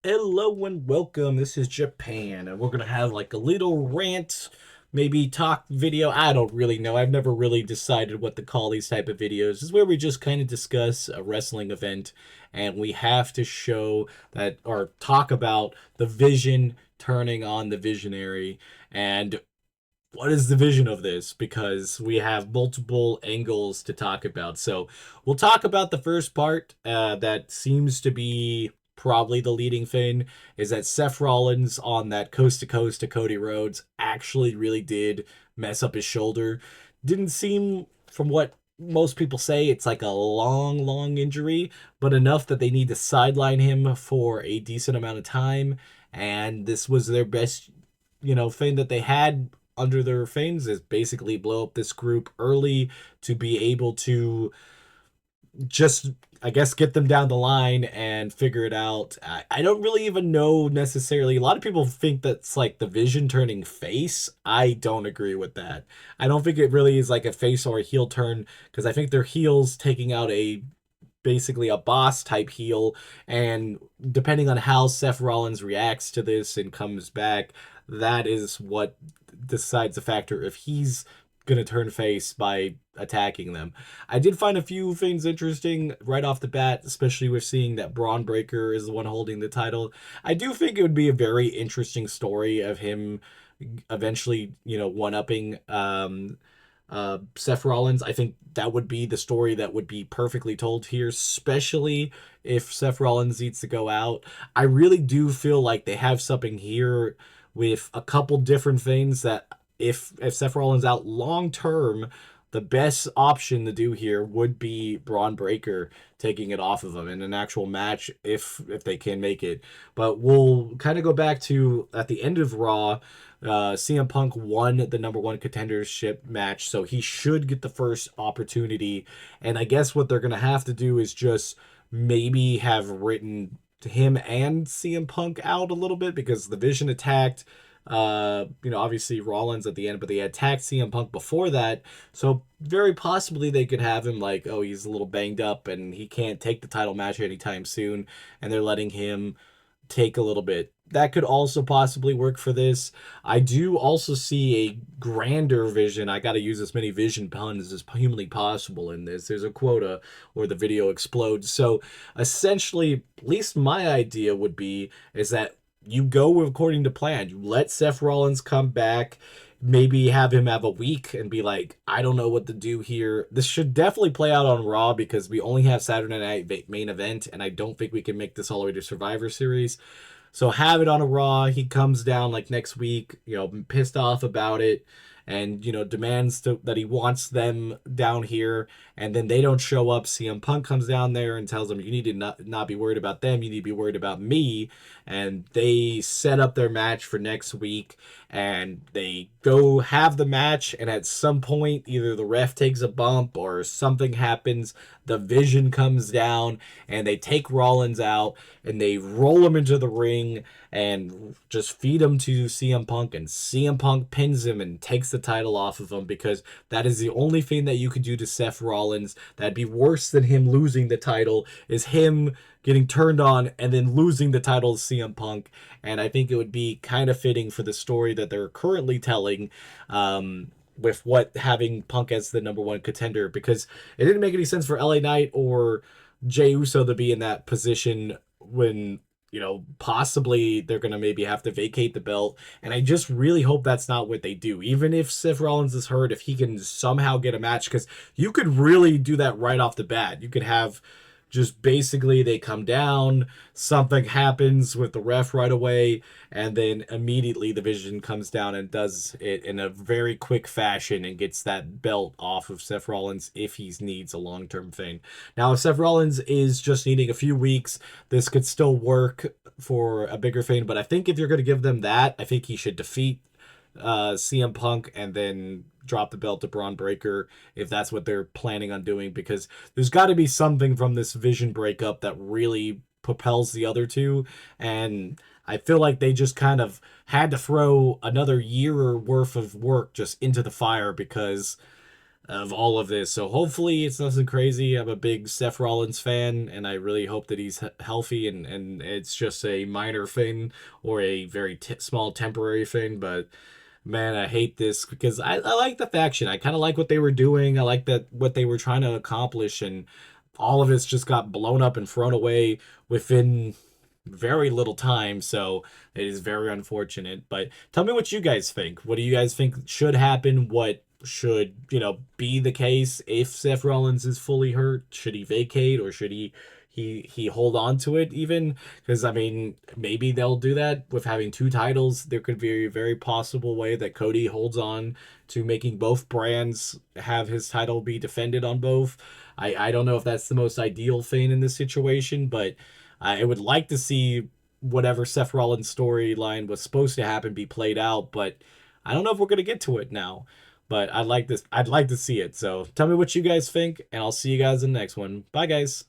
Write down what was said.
Hello and welcome. This is Japan, and we're gonna have like a little rant, maybe talk video. I don't really know. I've never really decided what to call these type of videos. This is where we just kind of discuss a wrestling event, and we have to show that or talk about the vision turning on the visionary and what is the vision of this because we have multiple angles to talk about. So we'll talk about the first part that seems to be probably the leading thing is that Seth Rollins on that coast to coast to Cody Rhodes actually really did mess up his shoulder. Didn't seem, from what most people say, it's like a long injury, but enough that they need to sideline him for a decent amount of time. And this was their best, thing that they had under their things is basically blow up this group early to be able to just, I guess, get them down the line and figure it out. I don't really even know necessarily. A lot of people think that's like the Vision turning face. I don't agree with that. I don't think it really is like a face or a heel turn because I think they're heels taking out a basically a boss type heel, and depending on how Seth Rollins reacts to this and comes back, that is what decides the factor if he's gonna turn face by attacking them. I did find a few things interesting right off the bat, especially with seeing that Braun Breaker is the one holding the title. I do think it would be a very interesting story of him eventually, one upping Seth Rollins. I think that would be the story that would be perfectly told here, especially if Seth Rollins needs to go out. I really do feel like they have something here with a couple different things that if Seth Rollins out long term, the best option to do here would be Braun Breaker taking it off of him in an actual match if they can make it. But we'll kind of go back to at the end of Raw. CM Punk won the number one contendership match, so he should get the first opportunity. And I guess what they're gonna have to do is just maybe have written him and CM Punk out a little bit because the Vision attacked obviously Rollins at the end, but they attacked CM Punk before that. So very possibly they could have him like, oh, he's a little banged up and he can't take the title match anytime soon, and they're letting him take a little bit. That could also possibly work for this. I do also see a grander vision. I got to use as many vision puns as humanly possible in this. There's a quota or the video explodes. So essentially, at least my idea would be is that you go according to plan. You let Seth Rollins come back, maybe have him have a week and be like, I don't know what to do here. This should definitely play out on Raw because we only have Saturday Night main event, and I don't think we can make this all the way to Survivor Series. So have it on a Raw. He comes down like next week, pissed off about it, and demands that he wants them down here, and then they don't show up. CM Punk comes down there and tells them, you need to not be worried about them, you need to be worried about me. And they set up their match for next week, and they go have the match, and at some point either the ref takes a bump or something happens, the Vision comes down and they take Rollins out and they roll him into the ring and just feed him to CM Punk, and CM Punk pins him and takes the title off of him because that is the only thing that you could do to Seth Rollins that'd be worse than him losing the title, is him getting turned on and then losing the title to CM Punk. And I think it would be kind of fitting for the story that they're currently telling, with what having Punk as the number one contender, because it didn't make any sense for LA Knight or Jey Uso to be in that position when possibly they're going to maybe have to vacate the belt. And I just really hope that's not what they do. Even if Seth Rollins is hurt, if he can somehow get a match, because you could really do that right off the bat. You could have just basically they come down, something happens with the ref right away, and then immediately the Vision comes down and does it in a very quick fashion and gets that belt off of Seth Rollins if he needs a long-term thing. Now, if Seth Rollins is just needing a few weeks, this could still work for a bigger thing, but I think if you're going to give them that, I think he should defeat CM Punk and then drop the belt to Braun Breaker if that's what they're planning on doing, because there's got to be something from this Vision breakup that really propels the other two. And I feel like they just kind of had to throw another year worth of work just into the fire because of all of this. So hopefully it's nothing crazy. I'm a big Seth Rollins fan, and I really hope that he's healthy and it's just a minor thing or a very small temporary thing. But man, I hate this because I like the faction. I kind of like what they were doing. I like that what they were trying to accomplish, and all of it's just got blown up and thrown away within very little time. So it is very unfortunate. But tell me what you guys think. What do you guys think should happen? What should, be the case if Seth Rollins is fully hurt? Should he vacate, or should he hold on to it even? Because I mean, maybe they'll do that with having two titles. There could be a very possible way that Cody holds on to making both brands have his title be defended on both. I don't know if that's the most ideal thing in this situation, but I would like to see whatever Seth Rollins storyline was supposed to happen be played out, but I don't know if we're gonna get to it now. But I'd like this. I'd like to see it. So tell me what you guys think, and I'll see you guys in the next one. Bye, guys.